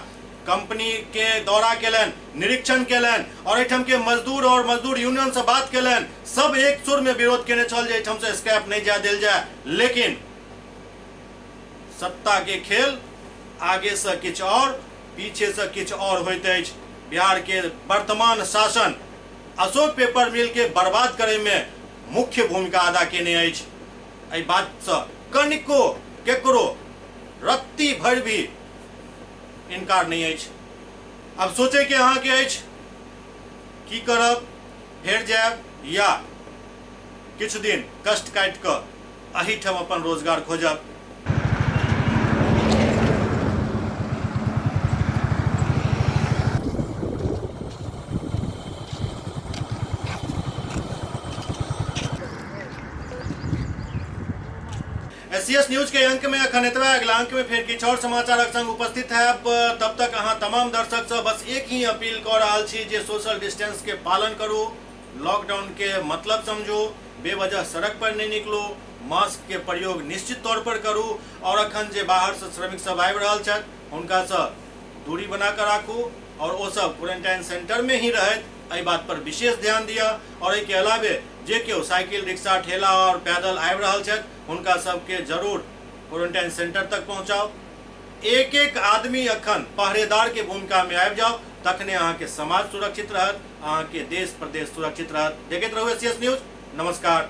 कंपनी के दौरा केलन, निरीक्षण केलन और एहिठाम के मजदूर और मजदूर यूनियन से बात केलन। सब एक सुर में विरोध केने छल जे एहिठाम से स्क्रैप नहीं जा देल जाए। लेकिन सत्ता के खेल आगे से किछ और पीछे से किछ और होइत अछि। बिहार के वर्तमान शासन अशोक पेपर मिल के बर्बाद करे में मुख्य भूमिका अदा केने अछि। एहि बात से कनिको केकरो रत्ती भर भी इनकार नहीं अछि। अब सोचे के अहाँ के अछि की करब, फेर जायब या किछु दिन कष्ट काटि कऽ एहिठाम अपन रोजगार खोजब। एससीएस न्यूज के अंक में अखन एतबे। अगला अंक में फिर किछु और समाचारक संग उपस्थित है। तब तक अहाँ तमाम दर्शक से बस एक ही अपील कर रहल छी जे सोशल डिस्टेंस के पालन करू, लॉकडाउन के मतलब समझू, बेवजह सड़क पर नहीं निकलू, मास्क के प्रयोग निश्चित तौर पर करू और अखन जे बाहर से श्रमिक सब आबि रहल छथि हुनका से दूरी बना कर राखू और वो सब क्वारंटाइन सेंटर में ही रहत, एहि बात पर विशेष ध्यान दिया। और एहि के अलावे जे केओ साइकिल रिक्शा ठेला और पैदल आबि रहल छथि हुनका सबके जरूर क्वारंटाइन सेंटर तक पहुंचाओ। एक एक आदमी अखन पहरेदार के भूमिका में आबि जाओ, तखने अहाँ के समाज सुरक्षित रहत, अहाँ के देश प्रदेश सुरक्षित रहत। देखैत रहू एससीएस न्यूज। नमस्कार।